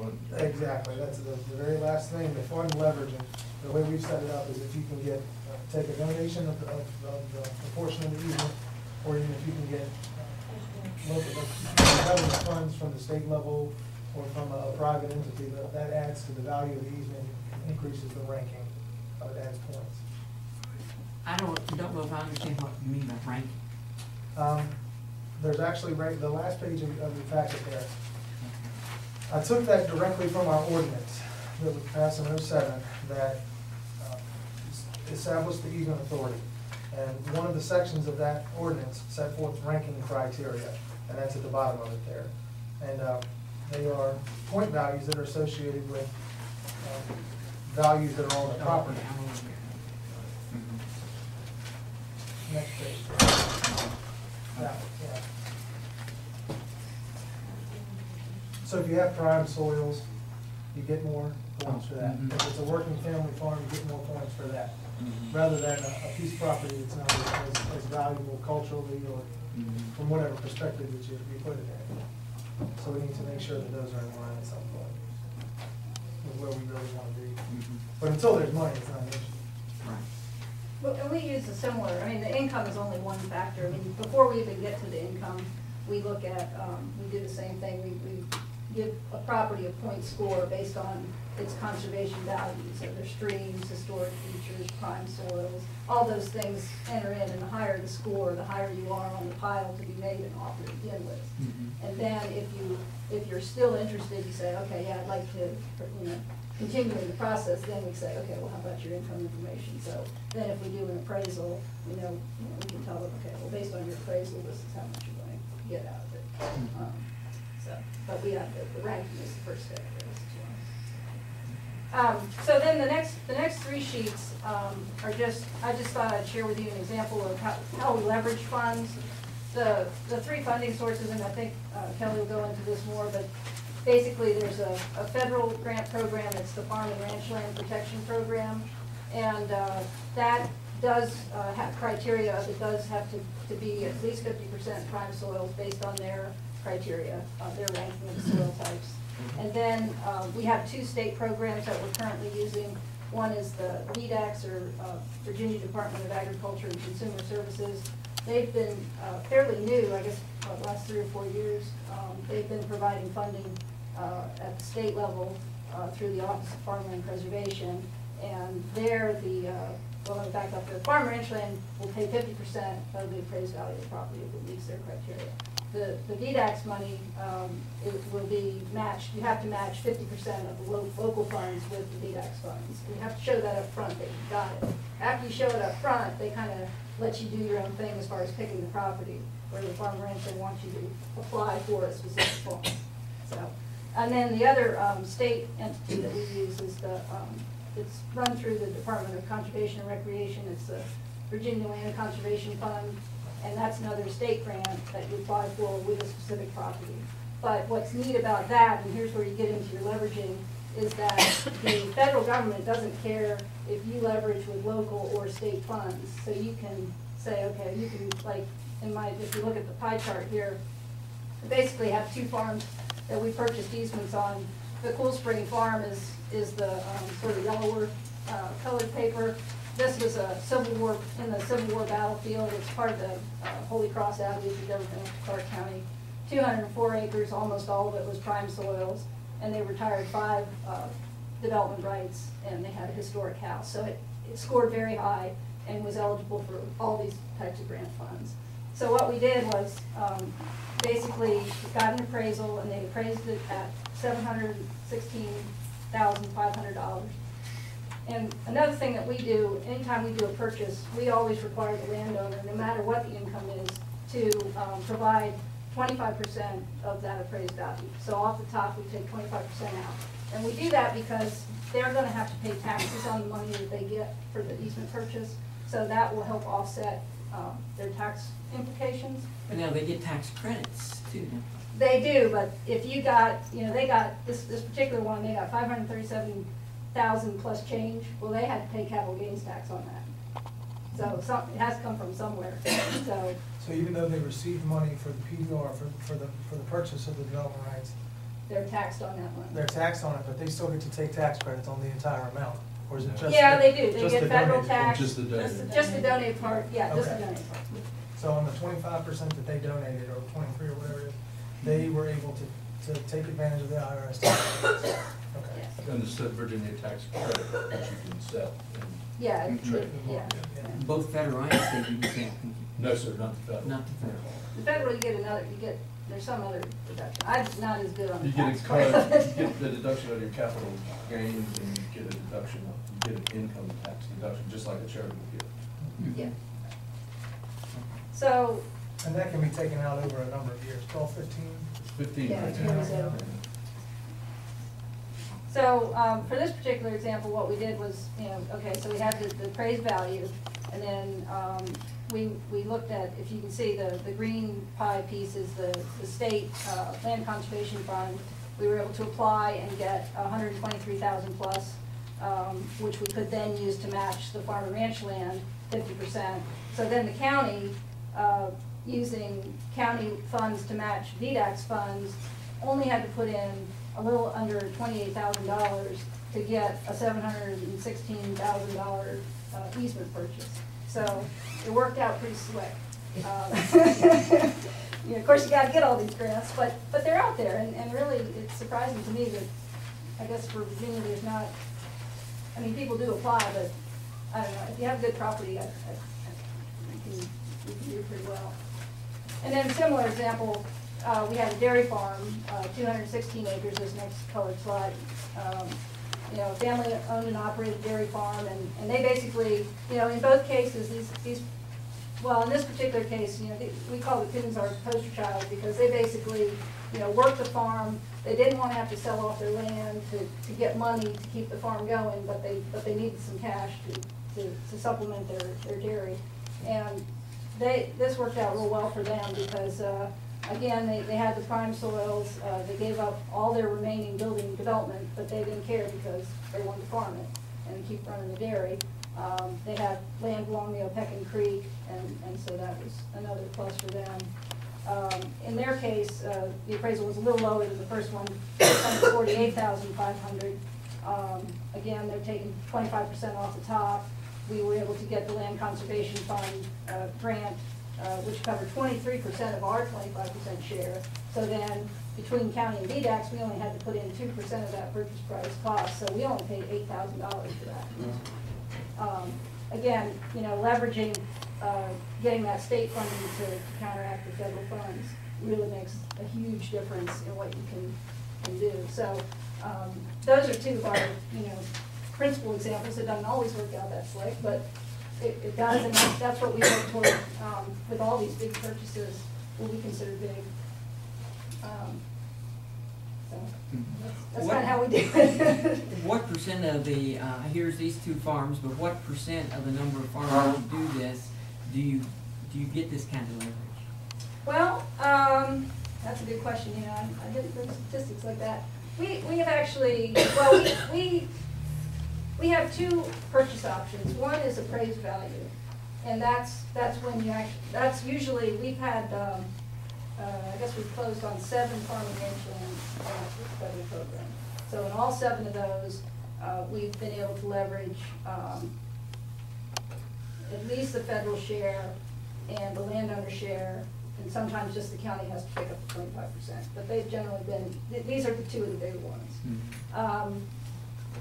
fund. Exactly, that's the very last thing, the fund leveraging. The way we've set it up is if you can get, take a donation of the portion of the easement, or even if you can get local government funds from the state level or from a private entity, that adds to the value of the easement, increases the ranking, it adds points. I don't know if I understand what you mean by ranking. There's actually, the last page of the packet there. I took that directly from our ordinance that was passed in '07 that established the easement authority. And one of the sections of that ordinance set forth ranking criteria, and that's at the bottom of it there. And they are point values that are associated with values that are on the property. Next page. Yeah. So if you have prime soils, you get more points for that. If it's a working family farm, you get more points for that. Rather than a piece of property that's not as valuable culturally or from whatever perspective that you put it in. So we need to make sure that those are in line at some point with where we really want to be. But until there's money, it's not an issue. Right. Well, and we use a similar, I mean, the income is only one factor. I mean, before we even get to the income, we look at, we do the same thing. We give a property a point score based on its conservation values. So there's streams, historic features, prime soils, all those things enter in, and the higher the score, the higher you are on the pile to be made an offer to begin with. And then if you're still interested, you say, okay, yeah, I'd like to, continue in the process, then we say, okay, well, how about your income information? So then if we do an appraisal, we can tell them, okay, well, based on your appraisal, this is how much you're going to get out of it. But we have the ranking is the first step for us as well. So then the next three sheets are I just thought I'd share with you an example of how we leverage funds. The three funding sources, and I think Kelly will go into this more, but basically there's a federal grant program. It's the Farm and Ranch Land Protection Program, and that does have criteria. It does have to be at least 50% prime soils based on their criteria, their ranking of the soil types. And then we have two state programs that we're currently using. One is the VDACs, or Virginia Department of Agriculture and Consumer Services. They've been fairly new, I guess, the last 3 or 4 years. They've been providing funding at the state level through the Office of Farmland Preservation. And there, well, let me back up. The farm ranch land will pay 50% of the appraised value of the property if it meets their criteria. The VDACs money, it will be matched. You have to match 50% of the local funds with the VDACs funds. You have to show that up front that you got it. After you show it up front, they kind of let you do your own thing as far as picking the property, where the farm ranch they want you to apply for a specific farm. So, and then the other state entity that we use is it's run through the Department of Conservation and Recreation. It's the Virginia Land Conservation Fund. And that's another state grant that you apply for with a specific property. But what's neat about that, and here's where you get into your leveraging, is that the federal government doesn't care if you leverage with local or state funds. So you can say, okay, you can, like, if you look at the pie chart here, we basically have two farms that we purchased easements on. The Cool Spring Farm is the sort of yellower colored paper. This was in the Civil War battlefield. It's part of the Holy Cross Avenue of government of Clark County. 204 acres, almost all of it was prime soils, and they retired 5 development rights, and they had a historic house. So it scored very high and was eligible for all these types of grant funds. So what we did was basically got an appraisal, and they appraised it at $716,500. And another thing that we do, anytime we do a purchase, we always require the landowner, no matter what the income is, to provide 25% of that appraised value. So off the top, we take 25% out. And we do that because they're going to have to pay taxes on the money that they get for the easement purchase. So that will help offset their tax implications. But now they get tax credits too. They do, but if you got, they got, this particular one, they got $537,000 plus change. Well, they had to pay capital gains tax on that. So it has to come from somewhere. So even though they received money for the PDR, for the purchase of the development rights, They're taxed on that one. They're taxed on it, but they still get to take tax credits on the entire amount, or is it just? Yeah, they do. They just get the federal donated tax. Just the donated. Just the donated part, yeah, just the Okay. donated part. So on the 25% that they donated, or 23 or whatever it is, they were able to take advantage of the IRS tax credits. Okay. Yes. And the Virginia tax credit, which you can sell. Yeah, Trade. yeah. Both federal and state, you can. No, sir, not the federal. Not the federal. The federal, there's some other deduction. I'm not as good on the You get tax a part. cut, you get the deduction of your capital gains, and you get a deduction, you get an income tax deduction, just like a charitable gift. Yeah. So, And that can be taken out over a number of years, 12, 15? It's 15 yeah, right it now. carries over. So, for this particular example, what we did was, okay, so we had the appraised value, and then, we looked at, if you can see, the green pie piece is the state, land conservation fund. We were able to apply and get 123,000 plus, which we could then use to match the farm and ranch land 50%. So then the county, using county funds to match VDAX funds, only had to put in a little under $28,000 to get a $716,000 easement purchase. So it worked out pretty slick. Of course, you got to get all these grants, but they're out there, and really, it's surprising to me that, I guess for Virginia, there's not. I mean, people do apply, but I don't know. If you have good property, you can do pretty well. And then, similar example, we had a dairy farm, 216 acres. This next colored slide. A family owned and operated dairy farm, and they basically, in both cases, well, in this particular case, we call the coons our poster child because they basically, worked the farm. They didn't want to have to sell off their land to get money to keep the farm going, but they needed some cash to supplement their dairy. And this worked out real well for them because, again, they had the prime soils. They gave up all their remaining building development, but they didn't care because they wanted to farm it and keep running the dairy. They had land along the Opequon Creek, and so that was another plus for them. In their case, the appraisal was a little lower than the first one, $48,500. Again, they're taking 25% off the top. We were able to get the Land Conservation Fund grant, which covered 23% of our 25% share. So then, between county and VDAX, we only had to put in 2% of that purchase price cost, so we only paid $8,000 for that. Again, leveraging, getting that state funding to counteract the federal funds really makes a huge difference in what you can do. So those are two of our, principal examples. It doesn't always work out that slick, but it does, and that's what we work toward with all these big purchases, what we consider big. So that's kind of how we do it. What percent of the, here's these two farms, but what percent of the number of farmers who do this, do you get this kind of leverage? Well, that's a good question. I didn't bring statistics like that. We have actually, well, we have two purchase options. One is appraised value, and that's when you actually, that's usually, we've had, I guess we've closed on 7 farm and ranch land with the federal program. So in all 7 of those, we've been able to leverage at least the federal share and the landowner share, and sometimes just the county has to pick up the 25%. But they've generally been, these are the 2 of the big ones.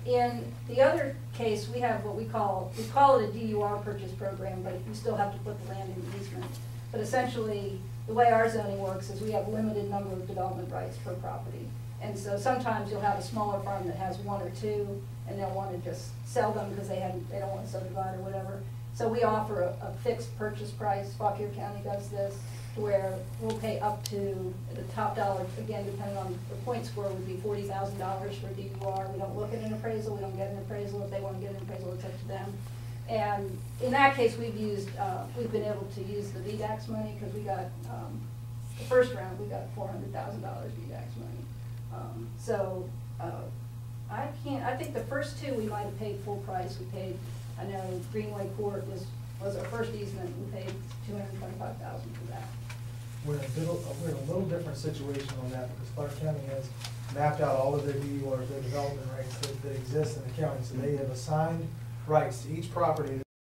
In the other case, we have what we call it a DUR purchase program, but we still have to put the land in the easement. But essentially, the way our zoning works is we have a limited number of development rights per property. And so sometimes you'll have a smaller farm that has 1 or 2, and they'll want to just sell them because they don't want to subdivide or whatever. So we offer a fixed purchase price. Fauquier County does this, where we'll pay up to the top dollar, again, depending on the point score, would be $40,000 for DUR. We don't look at an appraisal. We don't get an appraisal. If they want to get an appraisal, it's up to them. And in that case, we've been able to use the VDAX money because we got, the first round, we got $400,000 VDAX money. I think the first 2 we might have paid full price. We paid, I know Greenway Court was our first easement. We paid $225,000 for that. we're in a little different situation on that, because Clark County has mapped out all of their DURs, their development rights that exist in the county, so they have assigned rights to each property